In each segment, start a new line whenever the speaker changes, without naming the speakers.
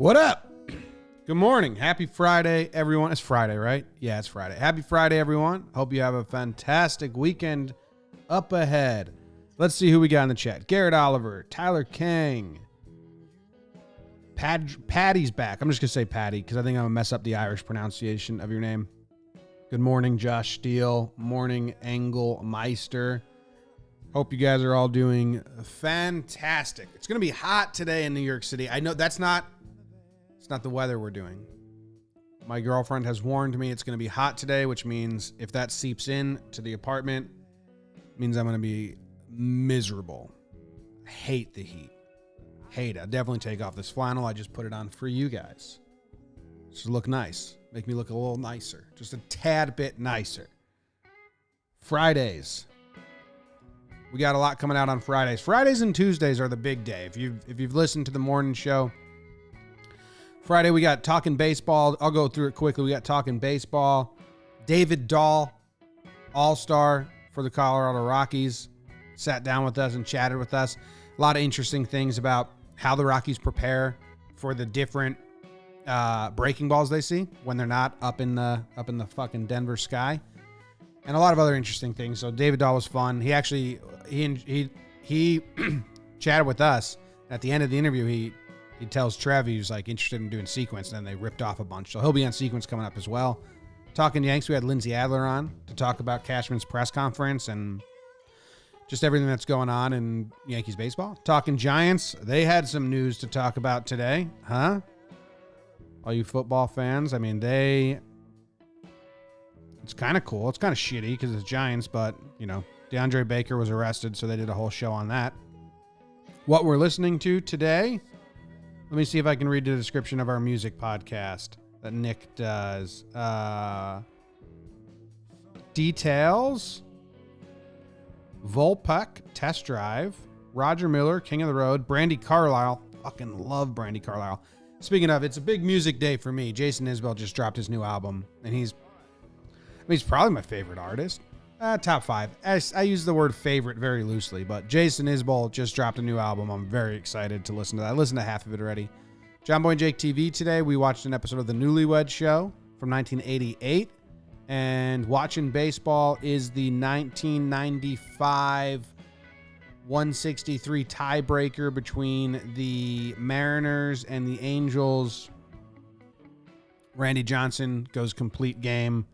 What up? Good morning. Happy Friday, everyone. It's Friday, right? Yeah, it's Friday. Happy Friday, everyone. Hope you have a fantastic weekend up ahead. Let's see who we got in the chat. Garrett Oliver, Tyler King, Patty's back. I'm just going to say Patty because I think I'm going to mess up the Irish pronunciation of your name. Good morning, Josh Steele. Morning, Engel Meister. Hope you guys are all doing fantastic. It's going to be hot today in New York City. I know it's not the weather we're doing. My girlfriend has warned me it's going to be hot today, which means if that seeps in to the apartment, it means I'm going to be miserable. I hate the heat. Hate it. I'll definitely take off this flannel. I just put it on for you guys. Just look nice. Make me look a little nicer. Just a tad bit nicer. Fridays. We got a lot coming out on Fridays. Fridays and Tuesdays are the big day. If you've listened to the morning show, Friday we got Talking Baseball. I'll go through it quickly. We got Talking Baseball. David Dahl, all-star for the Colorado Rockies, sat down with us and chatted with us. A lot of interesting things about how the Rockies prepare for the different breaking balls they see when they're not up in the fucking Denver sky. And a lot of other interesting things. So David Dahl was fun. He actually he chatted with us. At the end of the interview, he tells Trev he was like interested in doing Sequence, and then they ripped off a bunch. So he'll be on Sequence coming up as well. Talking Yanks, we had Lindsay Adler on to talk about Cashman's press conference and just everything that's going on in Yankees baseball. Talking Giants, they had some news to talk about today, huh? All you football fans, I mean, it's kind of cool. It's kind of shitty because it's Giants, but, you know, DeAndre Baker was arrested, so they did a whole show on that. What we're listening to today, let me see if I can read the description of our music podcast that Nick does. Details, Volpec, Test Drive, Roger Miller, King of the Road, Brandy Carlisle. Fucking love Brandy Carlisle. Speaking of, it's a big music day for me. Jason Isbell just dropped his new album, and he's probably my favorite artist. Top 5. I use the word favorite very loosely, but Jason Isbell just dropped a new album. I'm very excited to listen to that. I listened to half of it already. John Boy and Jake TV today, we watched an episode of The Newlywed Show from 1988, and Watching Baseball is the 1995 163 tiebreaker between the Mariners and the Angels. Randy Johnson goes complete game,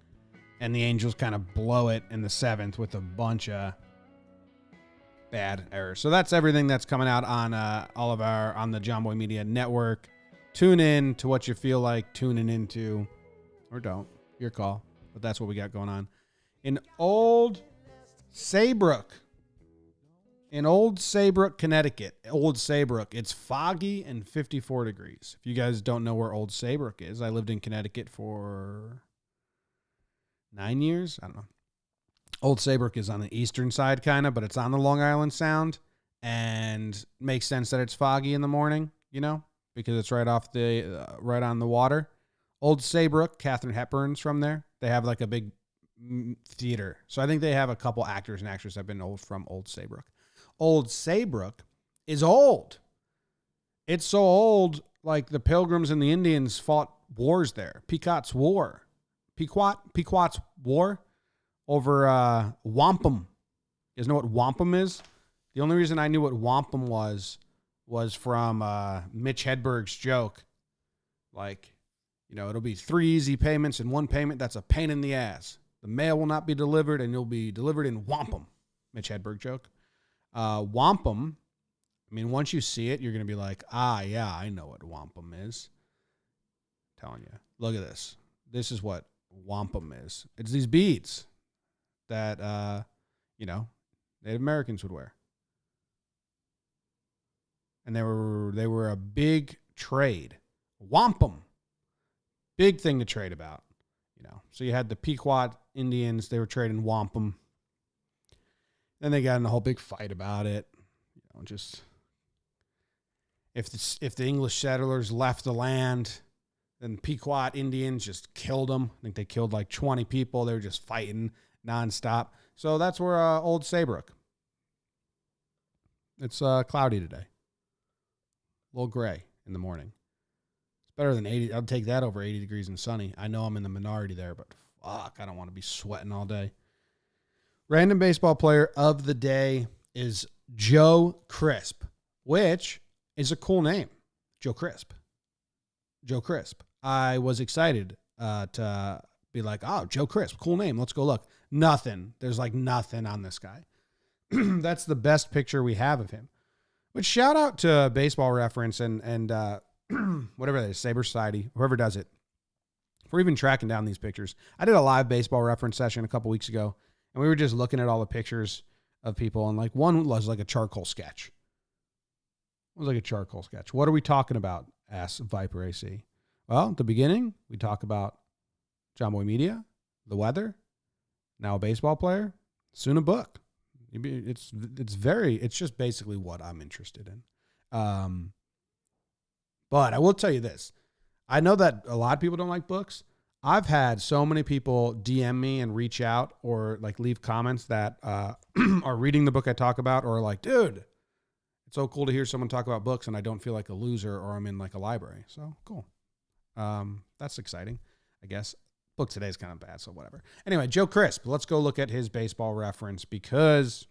and the Angels kind of blow it in the 7th with a bunch of bad errors. So that's everything that's coming out on on the John Boy Media Network. Tune in to what you feel like tuning into, or don't. Your call. But that's what we got going on. In Old Saybrook, Connecticut. Old Saybrook. It's foggy and 54 degrees. If you guys don't know where Old Saybrook is, I lived in Connecticut for 9 years. I don't know. Old Saybrook is on the eastern side, kind of, but it's on the Long Island Sound, and makes sense that it's foggy in the morning, you know, because it's right on the water. Old Saybrook, Katharine Hepburn's from there. They have like a big theater, so I think they have a couple actors and actresses that have been from Old Saybrook. Old Saybrook is old. It's so old, like the Pilgrims and the Indians fought wars there. Pequot's War over wampum. You guys know what wampum is? The only reason I knew what wampum was from Mitch Hedberg's joke. Like, you know, it'll be 3 easy payments and 1 payment that's a pain in the ass. The mail will not be delivered, and you'll be delivered in wampum. Mitch Hedberg joke. Wampum, I mean, once you see it, you're going to be like, yeah, I know what wampum is. I'm telling you. Look at this. This is what wampum is. It's these beads that, Native Americans would wear. And they were a big trade. Wampum. Big thing to trade about, you know. So you had the Pequot Indians, they were trading wampum. Then they got in a whole big fight about it. You know, just if the English settlers left the land, then Pequot Indians just killed them. I think they killed like 20 people. They were just fighting nonstop. So that's where Old Saybrook. It's cloudy today. A little gray in the morning. Better than 80. I'll take that over 80 degrees and sunny. I know I'm in the minority there, but fuck, I don't want to be sweating all day. Random baseball player of the day is Joe Crisp, which is a cool name. Joe Crisp. Joe Crisp. I was excited to be like, oh, Joe Crisp, cool name. Let's go look. Nothing. There's like nothing on this guy. That's the best picture we have of him. But shout out to Baseball Reference and whatever that is, Saber Society, whoever does it, for even tracking down these pictures. I did a live Baseball Reference session a couple weeks ago, and we were just looking at all the pictures of people, and like one was like a charcoal sketch. It was like a charcoal sketch. What are we talking about? Asked Viper AC. Well, at the beginning, we talk about John Boy Media, the weather, now a baseball player, soon a book. It's just basically what I'm interested in. But I will tell you this. I know that a lot of people don't like books. I've had so many people DM me and reach out or like leave comments that are reading the book I talk about, or like, dude, it's so cool to hear someone talk about books and I don't feel like a loser or I'm in like a library. So cool. That's exciting, I guess. Book today is kind of bad, so whatever. Anyway, Joe Crisp. Let's go look at his Baseball Reference because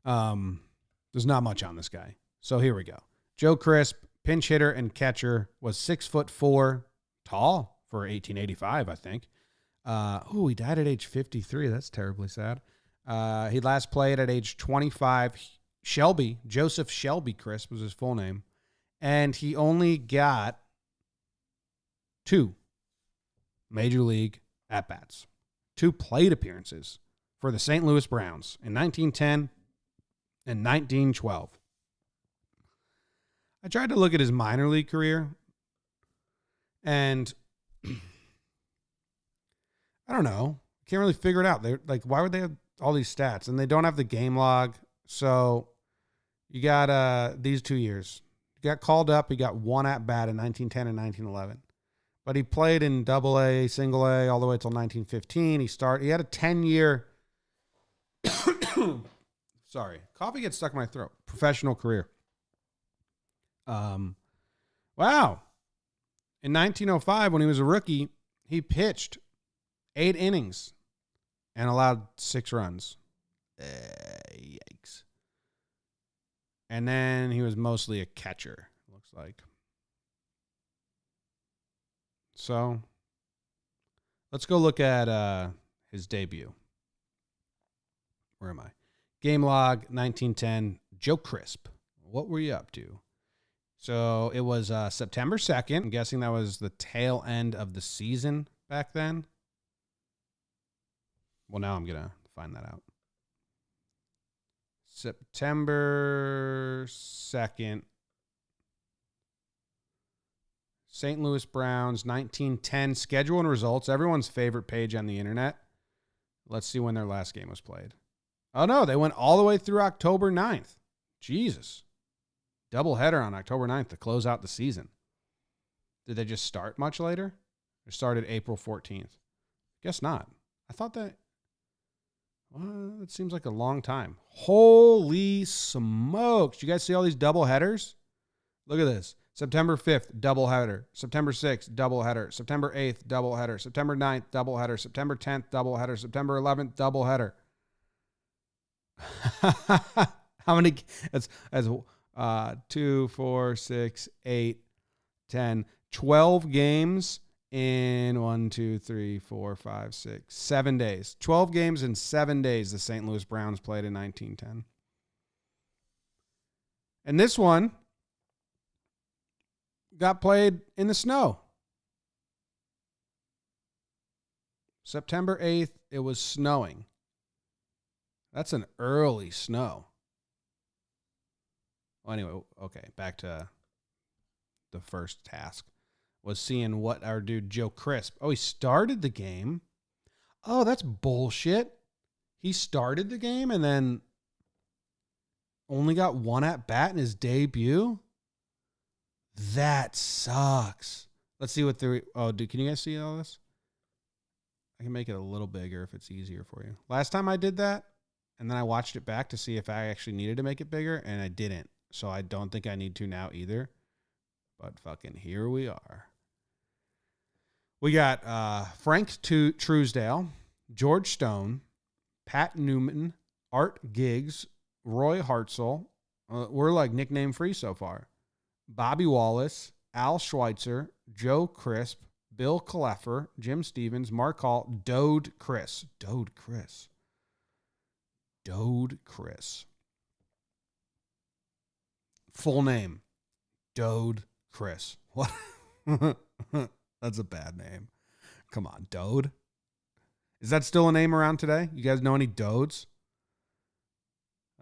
there's not much on this guy. So here we go. Joe Crisp, pinch hitter and catcher, was 6'4", tall for 1885, I think. He died at age 53. That's terribly sad. He last played at age 25. Joseph Shelby Crisp was his full name. And he only got 2 Major League at-bats, 2 plate appearances for the St. Louis Browns in 1910 and 1912. I tried to look at his minor league career, and I don't know. Can't really figure it out. They're like, why would they have all these stats? And they don't have the game log. So you got these 2 years. He got called up. He got 1 at-bat in 1910 and 1911. But he played in Double-A, Single-A, all the way until 1915. He had a 10-year sorry, coffee gets stuck in my throat. Professional career. Wow. In 1905, when he was a rookie, he pitched 8 innings and allowed 6 runs. Yikes. And then he was mostly a catcher, looks like. So let's go look at his debut. Where am I? Game log, 1910, Joe Crisp. What were you up to? So it was September 2nd. I'm guessing that was the tail end of the season back then. Well, now I'm going to find that out. September 2nd. St. Louis Browns, 1910. Schedule and results. Everyone's favorite page on the internet. Let's see when their last game was played. Oh, no. They went all the way through October 9th. Jesus. Doubleheader on October 9th to close out the season. Did they just start much later? Or started April 14th? Guess not. I thought that... Well, it seems like a long time. Holy smokes. Did you guys see all these doubleheaders? Look at this. September 5th, doubleheader. September 6th, doubleheader. September 8th, doubleheader. September 9th, doubleheader. September 10th, doubleheader. September 11th, doubleheader. How many? That's 2, 4, 6, 8, 10, 12 games in 1, 2, 3, 4, 5, 6, 7 days. 12 games in 7 days the St. Louis Browns played in 1910. And this one got played in the snow. September 8th, it was snowing. That's an early snow. Well, anyway, okay, back to the first task. Was seeing what our dude Joe Crisp. Oh, he started the game. Oh, that's bullshit. He started the game and then only got 1 at bat in his debut. That sucks. Let's see what the... Oh, dude, can you guys see all this? I can make it a little bigger if it's easier for you. Last time I did that, and then I watched it back to see if I actually needed to make it bigger, and I didn't. So I don't think I need to now either. But fucking here we are. We got Frank Truesdale, George Stone, Pat Newman, Art Giggs, Roy Hartzell. We're like nickname free so far. Bobby Wallace, Al Schweitzer, Joe Crisp, Bill Cleffer, Jim Stevens, Mark Hall, Dode Chris. Full name, Dode Chris. What? That's a bad name. Come on, Dode. Is that still a name around today? You guys know any Dodes?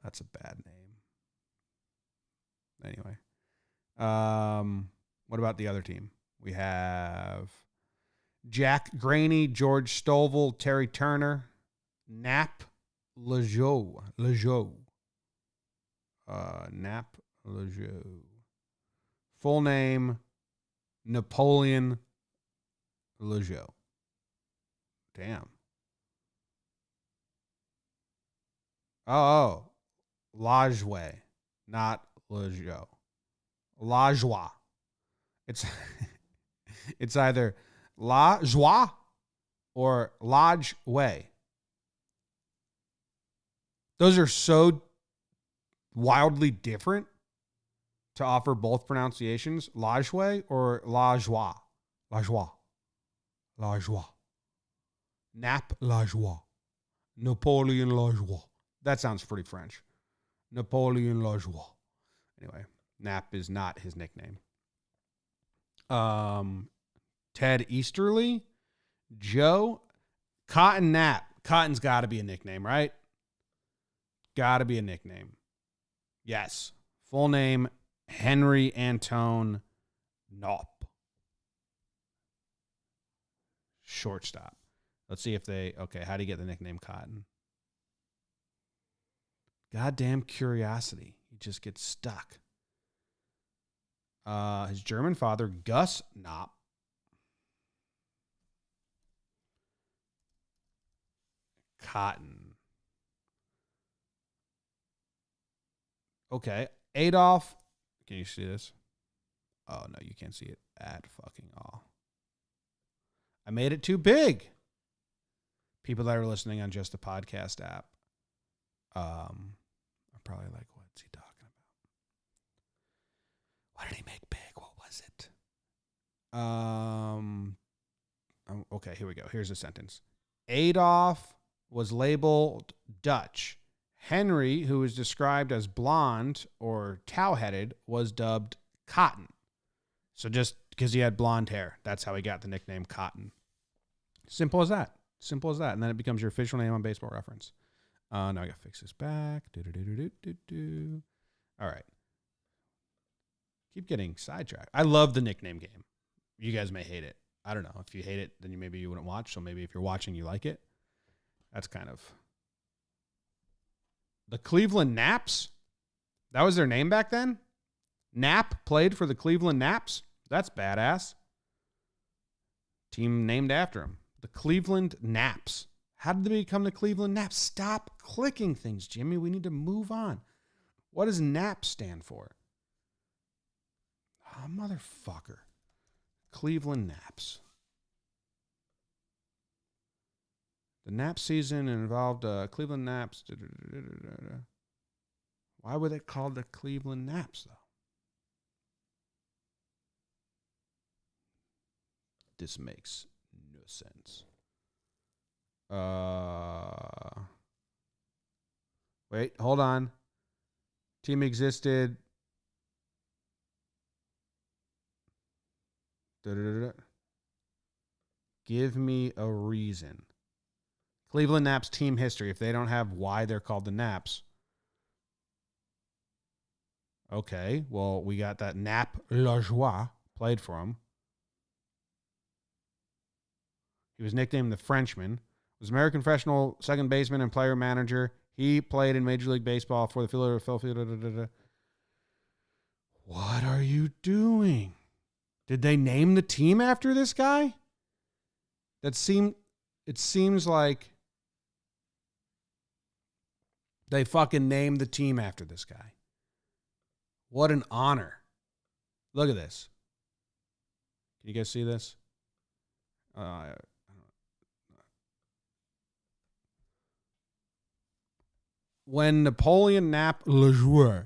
That's a bad name. Anyway. What about the other team? We have Jack Graney, George Stovall, Terry Turner, Nap Lejeau. Nap Lejeau. Full name, Napoleon Lejeau. Damn. Oh, Lajoie, not Lejeau. Lajoie. It's either La Joie or Lodge Way. Those are so wildly different to offer both pronunciations. Lodge Way or La Joie. La Joie. La Joie. Nap La Joie. Napoleon La Joie. That sounds pretty French. Napoleon La Joie. Anyway, Nap is not his nickname. Ted Easterly, Joe, Cotton Knapp. Cotton's got to be a nickname, right? Got to be a nickname. Yes. Full name, Henry Antone Knopp. Shortstop. Let's see if they, okay, how do you get the nickname Cotton? Goddamn curiosity. He just gets stuck. His German father, Gus Knopp. Cotton. Okay. Adolf. Can you see this? Oh, no, you can't see it at fucking all. I made it too big. People that are listening on just the podcast app are probably like, what's he talking about? What did he make big? What was it? Okay, here we go. Here's a sentence. Adolf was labeled Dutch. Henry, who is described as blonde or tow-headed, was dubbed Cotton. So just because he had blonde hair, that's how he got the nickname Cotton. Simple as that. Simple as that. And then it becomes your official name on Baseball Reference. Now I got to fix this back. All right. Keep getting sidetracked. I love the nickname game. You guys may hate it. I don't know. If you hate it, then maybe you wouldn't watch. So maybe if you're watching, you like it. That's kind of... The Cleveland Naps? That was their name back then? Knapp played for the Cleveland Naps? That's badass. Team named after him. The Cleveland Naps. How did they become the Cleveland Naps? Stop clicking things, Jimmy. We need to move on. What does NAP stand for? Oh, motherfucker. Cleveland Naps. The Nap season involved Cleveland Naps. Why were they called the Cleveland Naps, though? This makes no sense. Wait, hold on. Team existed. Give me a reason. Cleveland Naps team history. If they don't have why they're called the Naps. Okay, well, we got that Nap Lajoie played for him. He was nicknamed the Frenchman. Was American professional second baseman and player manager. He played in Major League Baseball for the Philadelphia. What are you doing? Did they name the team after this guy? It seems like they fucking named the team after this guy. What an honor. Look at this. Can you guys see this? When Napoleon Knapp Le Joueur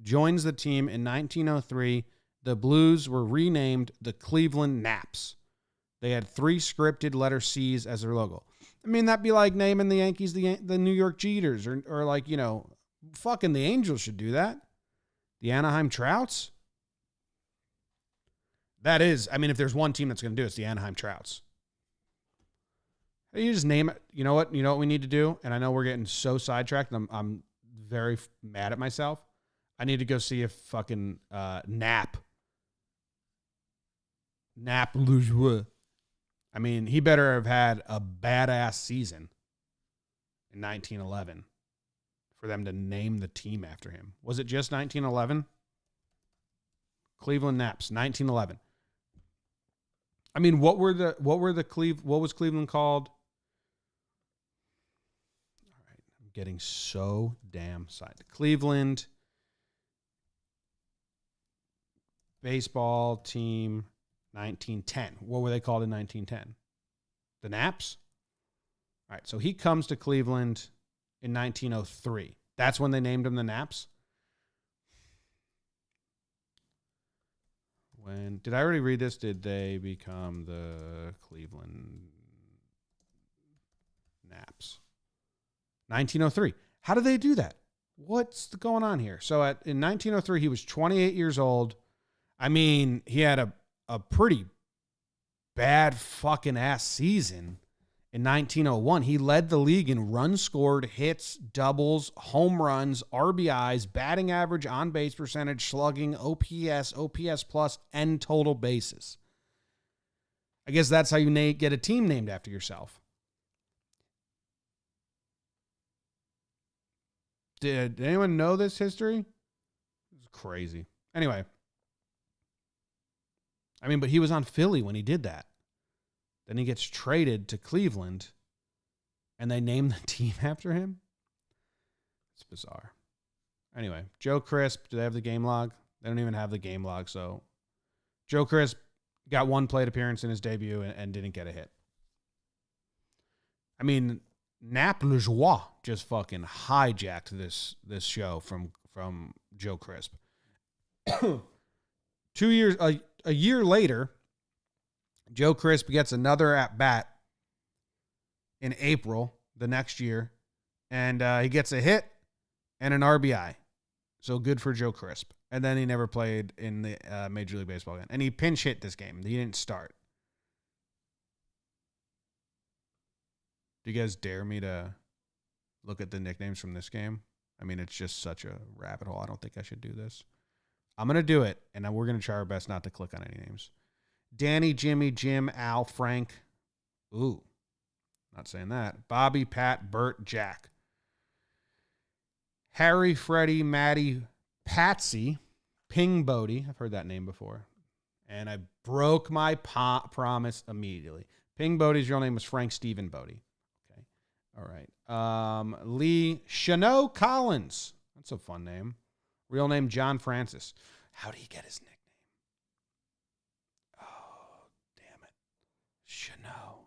joins the team in 1903, the Blues were renamed the Cleveland Naps. They had 3 scripted letter C's as their logo. I mean, that'd be like naming the Yankees the New York Jeters, or like, you know, fucking the Angels should do that. The Anaheim Trouts. That is, I mean, if there's one team that's going to do it, it's the Anaheim Trouts. You just name it. You know what? You know what we need to do? And I know we're getting so sidetracked, and I'm very mad at myself. I need to go see if fucking Nap Le Joueur. I mean, he better have had a badass season in 1911 for them to name the team after him. Was it just 1911? Cleveland Naps, 1911. I mean, what was Cleveland called? All right, I'm getting so damn excited. Cleveland baseball team 1910. What were they called in 1910? The Naps? All right, so he comes to Cleveland in 1903. That's when they named him the Naps? When did I already read this? Did they become the Cleveland Naps? 1903. How did they do that? What's going on here? So in 1903, he was 28 years old. I mean, he had a pretty bad fucking ass season in 1901. He led the league in runs scored, hits, doubles, home runs, RBIs, batting average, on base percentage, slugging, OPS, OPS plus, and total bases. I guess that's how you get a team named after yourself. Did anyone know this history? It's crazy. Anyway. I mean, but he was on Philly when he did that. Then he gets traded to Cleveland, and they name the team after him. It's bizarre. Anyway, Joe Crisp, do they have the game log? They don't even have the game log, so Joe Crisp got 1 plate appearance in his debut and didn't get a hit. I mean, Nap Le Joueur just fucking hijacked this show from Joe Crisp. 2 years, a year later, Joe Crisp gets another at-bat in April the next year, and he gets a hit and an RBI. So good for Joe Crisp. And then he never played in the Major League Baseball again. And he pinch hit this game. He didn't start. Do you guys dare me to look at the nicknames from this game? I mean, it's just such a rabbit hole. I don't think I should do this. I'm going to do it, and we're going to try our best not to click on any names. Danny, Jimmy, Jim, Al, Frank. Ooh, not saying that. Bobby, Pat, Bert, Jack. Harry, Freddie, Matty, Patsy, Ping Bodie. I've heard that name before. And I broke my promise immediately. Ping Bodie's real name was Frank Stephen Bodie. Okay. All right. Lee Chanot Collins. That's a fun name. Real name John Francis. How did he get his nickname? Oh, damn it. Chanot.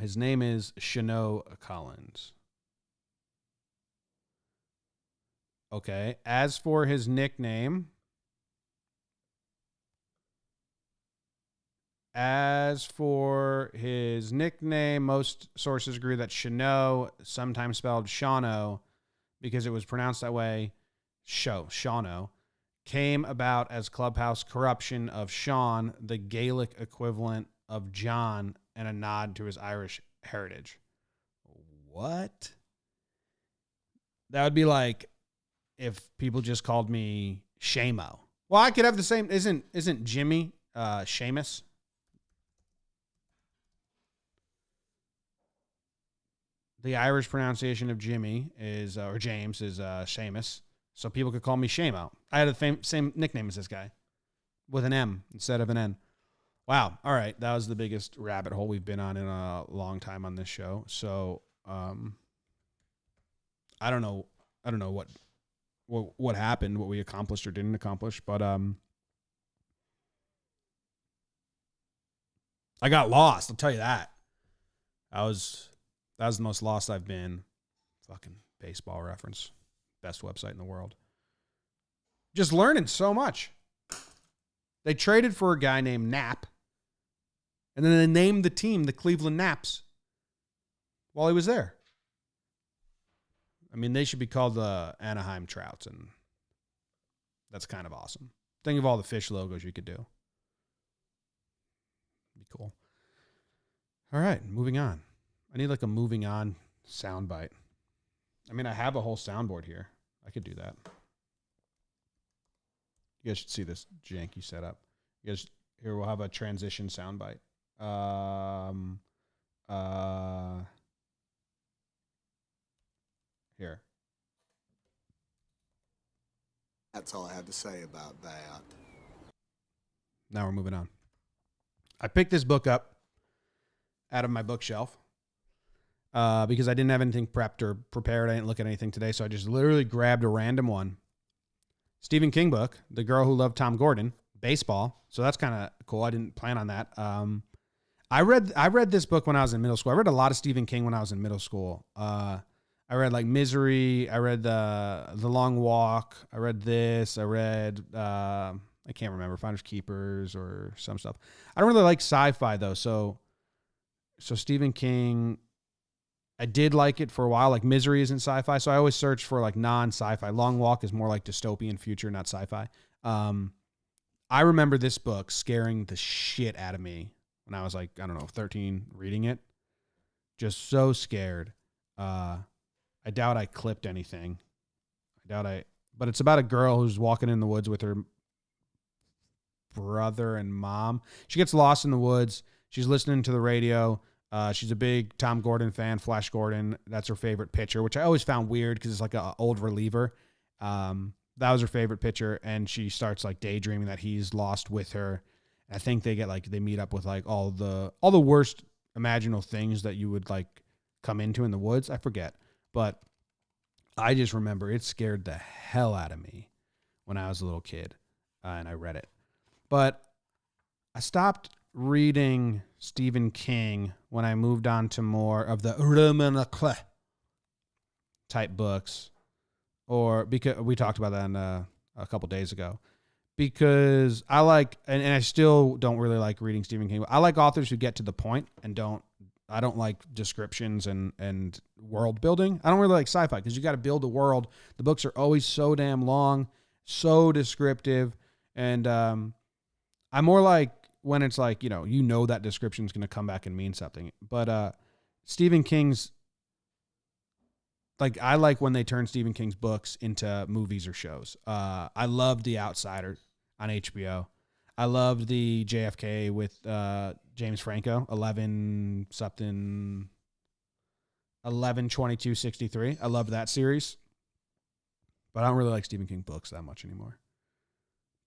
His name is Chanot Collins. Okay. As for his nickname, most sources agree that Chanot, sometimes spelled Shano, because it was pronounced that way, Shano, came about as clubhouse corruption of Sean, the Gaelic equivalent of John, and a nod to his Irish heritage. What? That would be like if people just called me Shamo. Well, I could have the same. Isn't Jimmy Seamus? The Irish pronunciation of Jimmy is, or James is Seamus. So people could call me Shamo. I had the same nickname as this guy with an M instead of an N. Wow. All right. That was the biggest rabbit hole we've been on in a long time on this show. So I don't know what happened, what we accomplished or didn't accomplish, but I got lost. I'll tell you that. That was the most lost I've been. Fucking Baseball Reference, best website in the world. Just learning so much. They traded for a guy named Knapp, and then they named the team the Cleveland Naps while he was there. I mean, they should be called the Anaheim Trouts, and that's kind of awesome. Think of all the fish logos you could do. Be cool. All right, moving on. I need like a moving on soundbite. I mean, I have a whole soundboard here. I could do that. You guys should see this janky setup. You guys, here we'll have a transition soundbite. Here.
That's all I have to say about that.
Now we're moving on. I picked this book up out of my bookshelf because I didn't have anything prepped or prepared. I didn't look at anything today, so I just literally grabbed a random one. Stephen King book, The Girl Who Loved Tom Gordon, baseball. So that's kind of cool. I didn't plan on that. I read this book when I was in middle school. I read a lot of Stephen King when I was in middle school. I read like Misery. I read the Long Walk. I read this. I read I can't remember, Finders Keepers or some stuff. I don't really like sci-fi though. So Stephen King, I did like it for a while. Like Misery isn't sci-fi, so I always search for like non-sci-fi. Long Walk is more like dystopian future, not sci-fi. I remember this book scaring the shit out of me when I was like, I don't know, 13, reading it. Just so scared. I doubt I clipped anything. But it's about a girl who's walking in the woods with her brother and mom. She gets lost in the woods. She's listening to the radio. She's a big Tom Gordon fan, Flash Gordon. That's her favorite pitcher, which I always found weird because it's like an old reliever. That was her favorite pitcher, and she starts like daydreaming that he's lost with her. I think they meet up with like all the worst imaginable things that you would like come into in the woods. I forget, but I just remember it scared the hell out of me when I was a little kid, and I read it. But I stopped reading Stephen King when I moved on to more of the roman type books, or because we talked about that a couple days ago. Because I like, and I still don't really like reading Stephen King. I like authors who get to the point and I don't like descriptions and world building. I don't really like sci-fi because you got to build a world. The books are always so damn long, so descriptive, and I'm more like when it's like, you know that description is going to come back and mean something. But Stephen King's, like, I like when they turn Stephen King's books into movies or shows. I loved The Outsider on HBO. I loved the JFK with James Franco, 11/22/63. I love that series. But I don't really like Stephen King books that much anymore.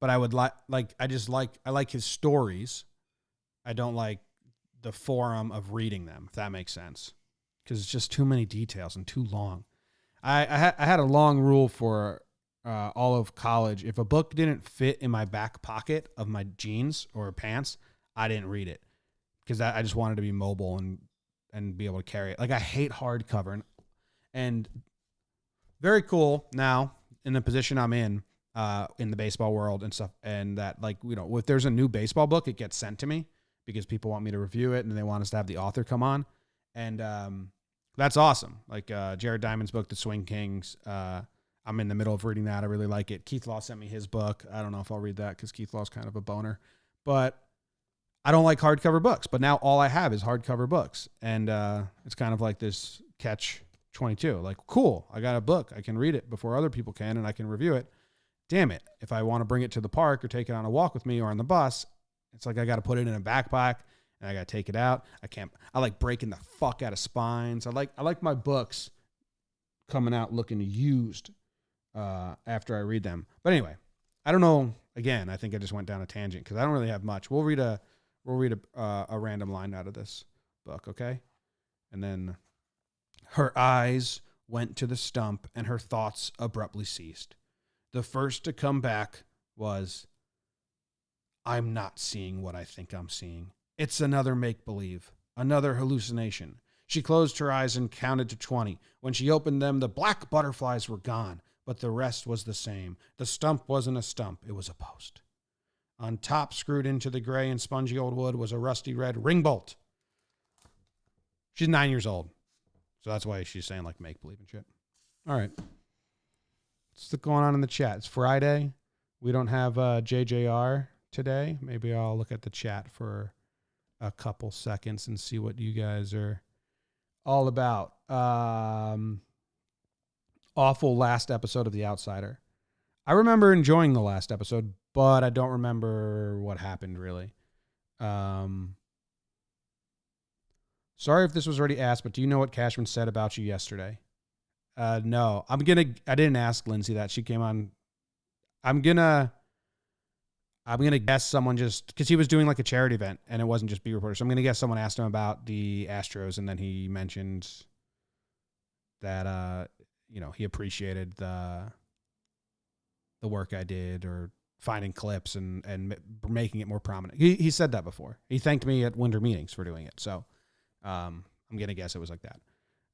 But I would I like his stories. I don't like the forum of reading them, if that makes sense. Because it's just too many details and too long. I had a long rule for all of college. If a book didn't fit in my back pocket of my jeans or pants, I didn't read it. Because I just wanted to be mobile and be able to carry it. Like, I hate hardcover. And very cool now in the position I'm in the baseball world and stuff. And that, like, if there's a new baseball book, it gets sent to me because people want me to review it and they want us to have the author come on. And that's awesome. Like Jared Diamond's book, The Swing Kings. I'm in the middle of reading that. I really like it. Keith Law sent me his book. I don't know if I'll read that because Keith Law's kind of a boner. But I don't like hardcover books. But now all I have is hardcover books. And it's kind of like this catch-22. Like, cool, I got a book. I can read it before other people can, and I can review it. Damn it. If I want to bring it to the park or take it on a walk with me or on the bus, it's like I got to put it in a backpack. And I got to take it out. I like breaking the fuck out of spines. I like my books coming out looking used after I read them. But anyway, I don't know. Again, I think I just went down a tangent because I don't really have much. We'll read a random line out of this book, okay? And then her eyes went to the stump, and her thoughts abruptly ceased. The first to come back was, I'm not seeing what I think I'm seeing. It's another make-believe, another hallucination. She closed her eyes and counted to 20. When she opened them, the black butterflies were gone, but the rest was the same. The stump wasn't a stump, it was a post. On top, screwed into the gray and spongy old wood, was a rusty red ring bolt. She's 9 years old, so that's why she's saying like make-believe and shit. All right. What's going on in the chat? It's Friday. We don't have JJR today. Maybe I'll look at the chat for a couple seconds and see what you guys are all about. Awful last episode of The Outsider. I remember enjoying the last episode, but I don't remember what happened really. Sorry if this was already asked, but do you know what Cashman said about you yesterday? No. I didn't ask Lindsay that. She came on. I'm gonna guess someone just, because he was doing like a charity event and it wasn't just B reporter. So I'm gonna guess someone asked him about the Astros, and then he mentioned that he appreciated the work I did, or finding clips and making it more prominent. He said that before. He thanked me at winter meetings for doing it. So I'm gonna guess it was like that.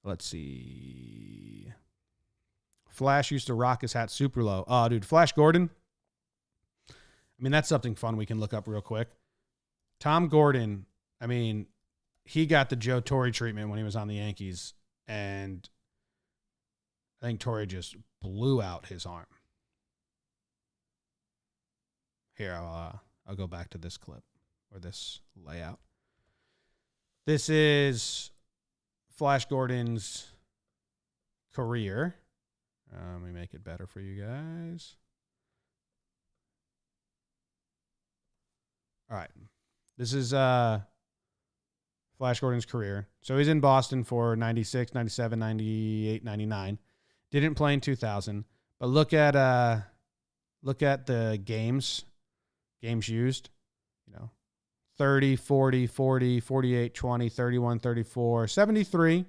Let's see. Flash used to rock his hat super low. Oh, dude, Flash Gordon. I mean, that's something fun we can look up real quick. Tom Gordon, I mean, he got the Joe Torre treatment when he was on the Yankees, and I think Torre just blew out his arm. Here, I'll go back to this clip or this layout. This is Flash Gordon's career. Let me make it better for you guys. All right. This is Flash Gordon's career. So he's in Boston for 96, 97, 98, 99. Didn't play in 2000. But look at the games used. 30, 40, 40, 48, 20, 31, 34, 73.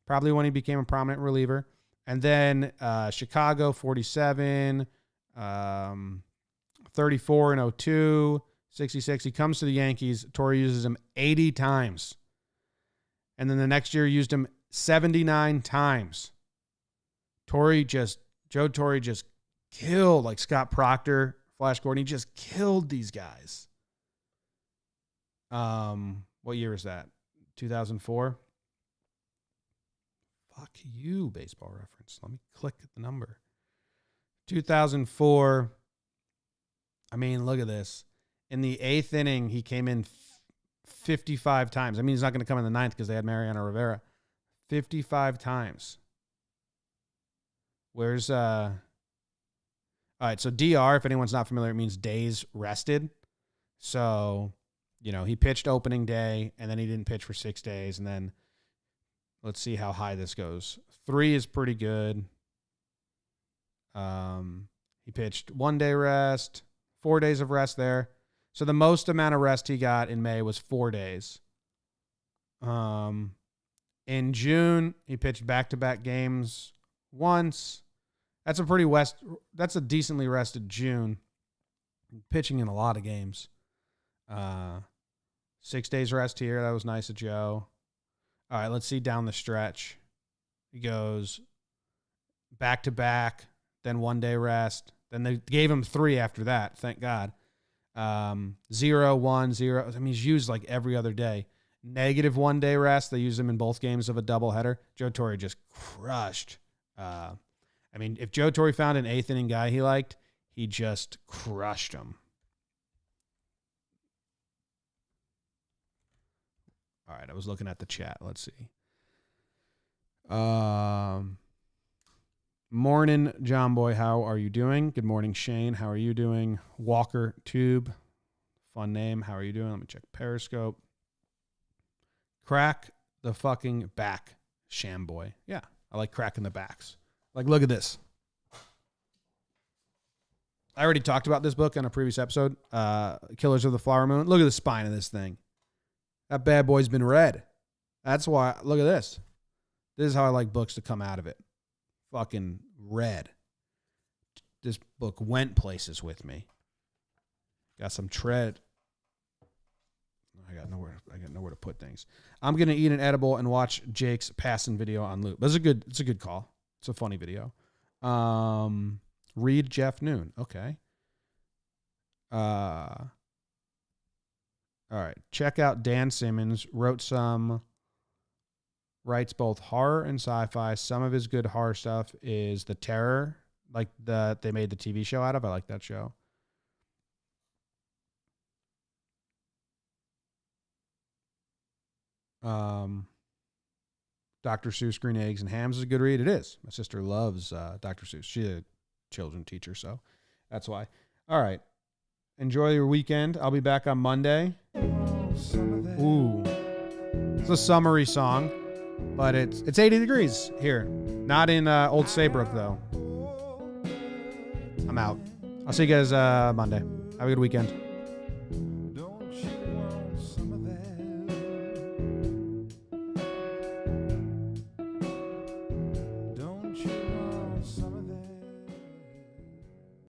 Probably when he became a prominent reliever. And then Chicago, 47, 34 in 02, 66. He comes to the Yankees. Torre uses him 80 times. And then the next year used him 79 times. Joe Torre just killed, like Scott Proctor, Flash Gordon. He just killed these guys. What year is that? 2004? Fuck you, Baseball Reference. Let me click the number. 2004. I mean, look at this. In the 8th inning, he came in 55 times. I mean, he's not going to come in the 9th because they had Mariano Rivera. 55 times. Where's all right, so DR, if anyone's not familiar, it means days rested. So, he pitched opening day, and then he didn't pitch for 6 days, and then let's see how high this goes. 3 is pretty good. He pitched 1 day rest, 4 days of rest there. So the most amount of rest he got in May was 4 days. In June, he pitched back-to-back games once. That's a decently rested June. Pitching in a lot of games. 6 days rest here. That was nice of Joe. All right, let's see down the stretch. He goes back-to-back, then 1 day rest. Then they gave him 3 after that, thank God. 0, 1, 0. I mean, he's used like every other day. Negative 1 day rest. They used him in both games of a doubleheader. Joe Torre just crushed. I mean, if Joe Torre found an 8th inning guy he liked, he just crushed him. All right, I was looking at the chat. Let's see. Morning, John Boy. How are you doing? Good morning, Shane. How are you doing? Walker Tube. Fun name. How are you doing? Let me check Periscope. Crack the fucking back, Shamboy. Yeah, I like cracking the backs. Like, look at this. I already talked about this book on a previous episode. Killers of the Flower Moon. Look at the spine of this thing. That bad boy's been read. That's why. Look at this. This is how I like books to come out of it. fucking read. This book went places with me. Got some tread. I got nowhere to put things. I'm gonna eat an edible and watch Jake's passing video on loop. It's a good call. It's a funny video. Read Jeff Noon. Okay. All right. Check out Dan Simmons. Writes both horror and sci-fi. Some of his good horror stuff is The Terror, like they made the TV show out of. I like that show. Dr. Seuss, Green Eggs and Hams is a good read. It is. My sister loves Dr. Seuss. She's a children's teacher, so that's why. All right. Enjoy your weekend. I'll be back on Monday. Ooh. It's a summery song, but it's 80 degrees here. Not in Old Saybrook, though. I'm out. I'll see you guys Monday. Have a good weekend.